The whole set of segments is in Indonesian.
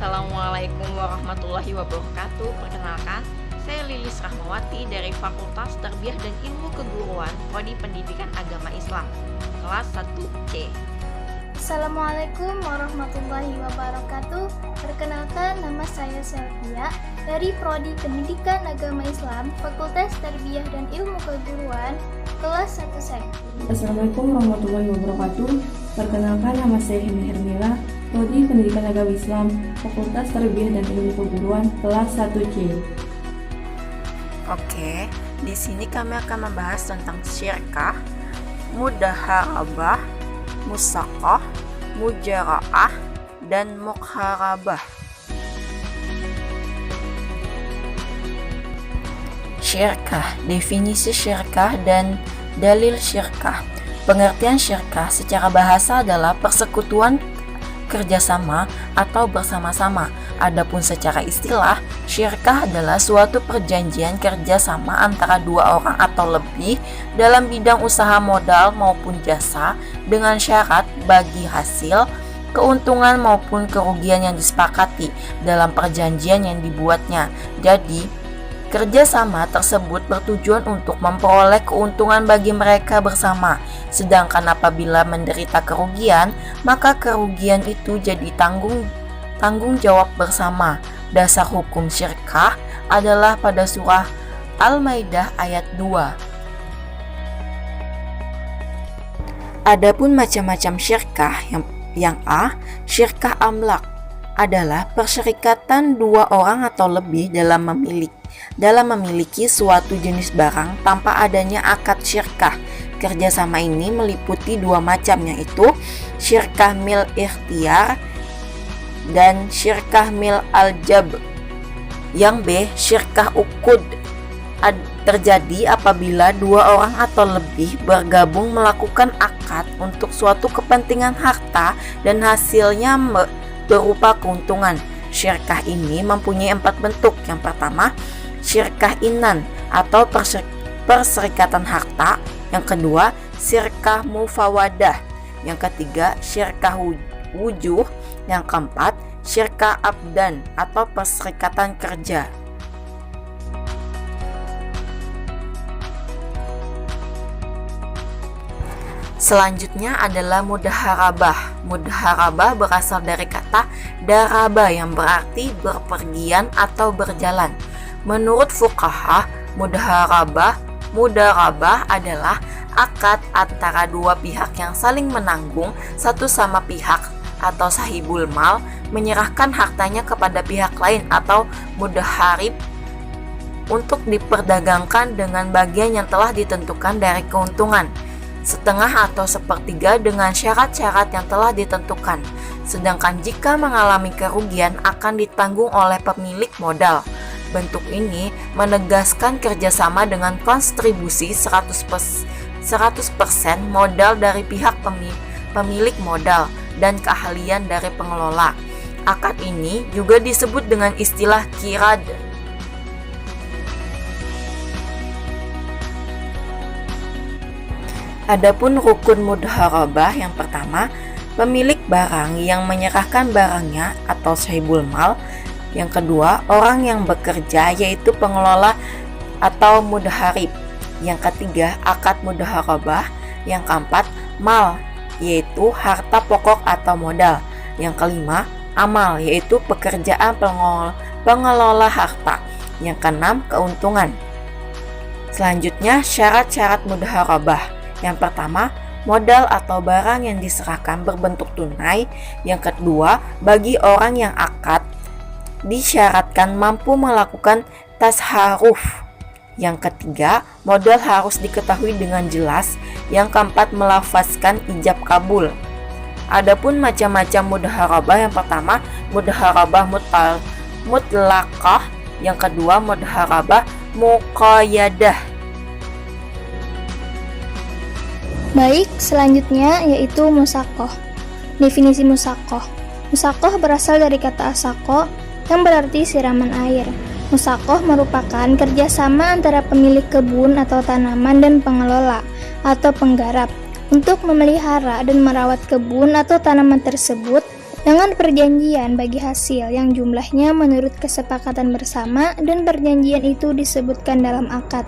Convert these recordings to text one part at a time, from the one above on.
Assalamualaikum warahmatullahi wabarakatuh. Perkenalkan, saya Lilis Rahmawati dari Fakultas Tarbiyah dan Ilmu Keguruan Prodi Pendidikan Agama Islam, kelas 1C. Assalamualaikum warahmatullahi wabarakatuh. Perkenalkan, nama saya Selvia dari Prodi Pendidikan Agama Islam, Fakultas Tarbiyah dan Ilmu Keguruan, kelas 1C. Assalamualaikum warahmatullahi wabarakatuh. Perkenalkan, nama saya Hemi Hermila, Prodi Pendidikan Agama Islam, Fakultas Tarbiyah dan Ilmu Keguruan, kelas 1C. Oke, di sini kami akan membahas tentang syirkah, mudaharabah, musaqah, mujara'ah, dan mukharabah. Syirkah, definisi syirkah dan dalil syirkah. Pengertian syirkah secara bahasa adalah persekutuan kerjasama atau bersama-sama. Adapun secara istilah, syirkah adalah suatu perjanjian kerjasama antara dua orang atau lebih dalam bidang usaha modal maupun jasa dengan syarat bagi hasil, keuntungan maupun kerugian yang disepakati dalam perjanjian yang dibuatnya. Jadi, kerjasama tersebut bertujuan untuk memperoleh keuntungan bagi mereka bersama. Sedangkan apabila menderita kerugian, maka kerugian itu jadi tanggung jawab bersama. Dasar hukum syirkah adalah pada surah Al-Maidah ayat 2. Adapun macam-macam syirkah yang syirkah amlak adalah persyarikatan dua orang atau lebih dalam memiliki suatu jenis barang tanpa adanya akad syirkah. Kerjasama ini meliputi dua macam, yaitu syirkah mil ikhtiar dan syirkah mil aljab. Yang B, syirkah uqud terjadi apabila dua orang atau lebih bergabung melakukan akad untuk suatu kepentingan harta dan hasilnya berupa keuntungan. Syirkah ini mempunyai 4 bentuk. Yang pertama, syirkah inan atau perserikatan harta. Yang kedua, syirkah mufawadah. Yang ketiga, syirkah wujuh. Yang keempat, syirkah abdan atau perserikatan kerja. Selanjutnya adalah mudaharabah. Mudaharabah berasal dari kata daraba yang berarti berpergian atau berjalan. Menurut fuqaha, mudarabah adalah akad antara dua pihak yang saling menanggung satu sama pihak atau sahibul mal menyerahkan hartanya kepada pihak lain atau mudaharib untuk diperdagangkan dengan bagian yang telah ditentukan dari keuntungan, setengah atau sepertiga dengan syarat-syarat yang telah ditentukan. Sedangkan jika mengalami kerugian akan ditanggung oleh pemilik modal. Bentuk ini menegaskan kerjasama dengan kontribusi 100% modal dari pihak pemilik modal dan keahlian dari pengelola. Akad ini juga disebut dengan istilah qirad. Adapun rukun mudaharabah yang pertama, pemilik barang yang menyerahkan barangnya atau sahibul mal. Yang kedua, orang yang bekerja yaitu pengelola atau mudaharib. Yang ketiga, akad mudaharabah. Yang keempat, mal yaitu harta pokok atau modal. Yang kelima, amal yaitu pekerjaan pengelola harta. Yang keenam, keuntungan. Selanjutnya, syarat-syarat mudaharabah. Yang pertama, modal atau barang yang diserahkan berbentuk tunai. Yang kedua, bagi orang yang akad disyaratkan mampu melakukan tasharuf. Yang ketiga, modal harus diketahui dengan jelas. Yang keempat, melafazkan ijab kabul. Adapun macam-macam mudaharabah, yang pertama, mudaharabah mutlaqah. Yang kedua, mudaharabah muqayyadah. Baik, selanjutnya yaitu musaqah. Definisi musaqah. Musaqah berasal dari kata asaqah yang berarti siraman air. Musaqah merupakan kerjasama antara pemilik kebun atau tanaman dan pengelola atau penggarap untuk memelihara dan merawat kebun atau tanaman tersebut dengan perjanjian bagi hasil yang jumlahnya menurut kesepakatan bersama dan perjanjian itu disebutkan dalam akad.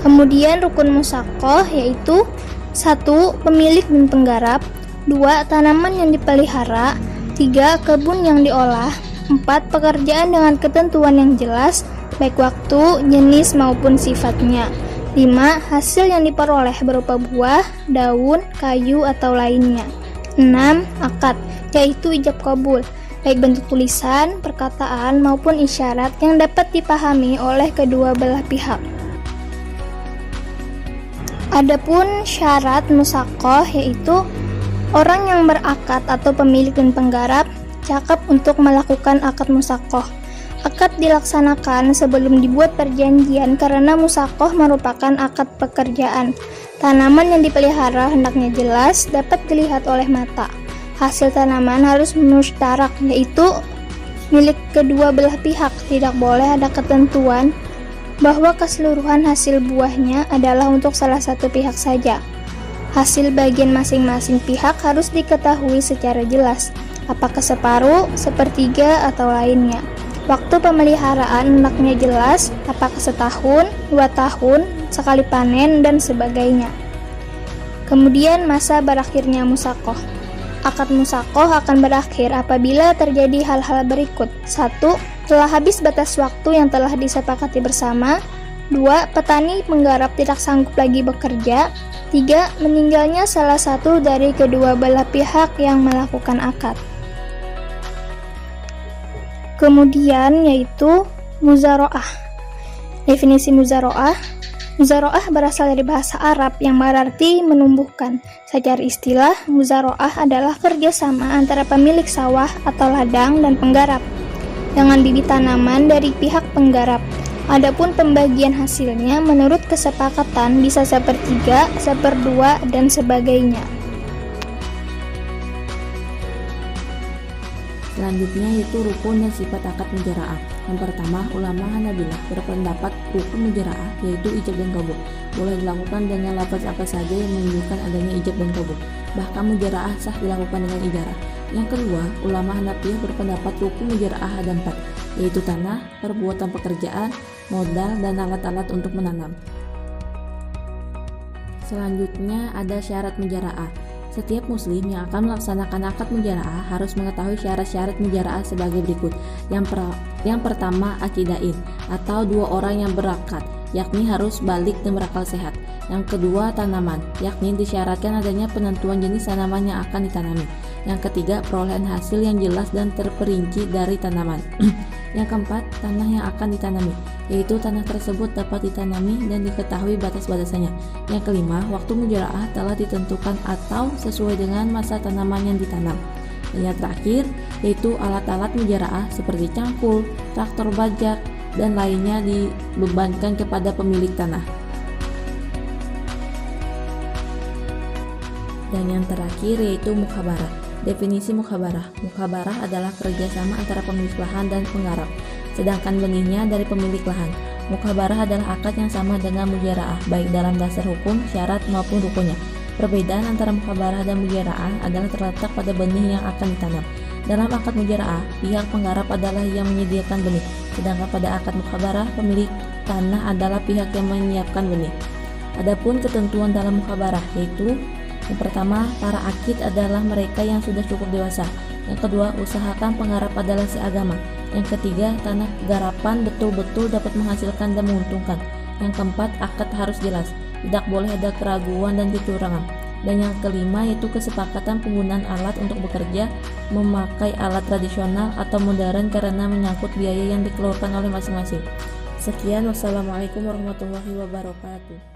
Kemudian rukun musyaqqah yaitu 1. Pemilik dan penggarap, 2. Tanaman yang dipelihara, 3. Kebun yang diolah, 4. Pekerjaan dengan ketentuan yang jelas, baik waktu, jenis maupun sifatnya, 5. Hasil yang diperoleh berupa buah, daun, kayu, atau lainnya, 6. Akad, yaitu ijab kabul, baik bentuk tulisan, perkataan, maupun isyarat yang dapat dipahami oleh kedua belah pihak. Adapun syarat musyaqqah yaitu orang yang berakad atau pemilik dan penggarap cakap untuk melakukan akad musyaqqah. Akad dilaksanakan sebelum dibuat perjanjian karena musyaqqah merupakan akad pekerjaan. Tanaman yang dipelihara hendaknya jelas dapat dilihat oleh mata. Hasil tanaman harus musyarak, yaitu milik kedua belah pihak. Tidak boleh ada ketentuan bahwa keseluruhan hasil buahnya adalah untuk salah satu pihak saja. Hasil bagian masing-masing pihak harus diketahui secara jelas, apakah separuh, sepertiga, atau lainnya. Waktu pemeliharaan hendaknya jelas, apakah setahun, 2 tahun, sekali panen, dan sebagainya. Kemudian masa berakhirnya musyaqqah. Akad musyaqqah akan berakhir apabila terjadi hal-hal berikut. 1. Telah habis batas waktu yang telah disepakati bersama. 2. Petani penggarap tidak sanggup lagi bekerja. 3. Meninggalnya salah satu dari kedua belah pihak yang melakukan akad. Kemudian yaitu muzaro'ah. Definisi muzaro'ah. Muzaro'ah berasal dari bahasa Arab yang berarti menumbuhkan. Secara istilah, muzaro'ah adalah kerjasama antara pemilik sawah atau ladang dan penggarap dengan bibit tanaman dari pihak penggarap. Adapun pembagian hasilnya menurut kesepakatan bisa 1/3, 1/2, dan sebagainya. Selanjutnya yaitu rukun dan sifat akad mujara'ah. Yang pertama, ulama Hanabilah berpendapat rukun mujara'ah yaitu ijab dan qabul boleh dilakukan dengan lafaz apa saja yang menunjukkan adanya ijab dan qabul. Bahkan mujara'ah sah dilakukan dengan ijarah. Yang kedua, ulama Hanafiyah berpendapat rukun mujara'ah ada 4, yaitu tanah, perbuatan pekerjaan, modal, dan alat-alat untuk menanam. Selanjutnya ada syarat mujara'ah. Setiap muslim yang akan melaksanakan akad mujara'ah harus mengetahui syarat-syarat mujara'ah sebagai berikut. Yang pertama, akidain atau 2 orang yang berakad, yakni harus balik dan berakal sehat. Yang kedua, tanaman, yakni disyaratkan adanya penentuan jenis tanaman yang akan ditanami. Yang ketiga, perolehan hasil yang jelas dan terperinci dari tanaman. Yang keempat, tanah yang akan ditanami, yaitu tanah tersebut dapat ditanami dan diketahui batas-batasannya. Yang kelima, waktu mujara'ah telah ditentukan atau sesuai dengan masa tanaman yang ditanam. Dan yang terakhir, yaitu alat-alat mujara'ah seperti cangkul, traktor bajak, dan lainnya dibebankan kepada pemilik tanah. Dan yang terakhir yaitu mukhabarah. Definisi mukhabarah. Mukhabarah adalah kerjasama antara pemilik lahan dan penggarap, sedangkan benihnya dari pemilik lahan. Mukhabarah adalah akad yang sama dengan mujara'ah, baik dalam dasar hukum, syarat maupun rukunnya. Perbedaan antara mukhabarah dan mujara'ah adalah terletak pada benih yang akan ditanam. Dalam akad mujara'ah, pihak penggarap adalah yang menyediakan benih, sedangkan pada akad mukhabarah, pemilik tanah adalah pihak yang menyiapkan benih. Adapun ketentuan dalam mukhabarah yaitu yang pertama, para akid adalah mereka yang sudah cukup dewasa. Yang kedua, usahakan penggarap adalah seagama. Yang ketiga, tanah garapan betul-betul dapat menghasilkan dan menguntungkan. Yang keempat, akad harus jelas, tidak boleh ada keraguan dan kecurangan. Dan yang kelima yaitu kesepakatan penggunaan alat untuk bekerja, memakai alat tradisional atau modern karena menyangkut biaya yang dikeluarkan oleh masing-masing. Sekian, wassalamualaikum warahmatullahi wabarakatuh.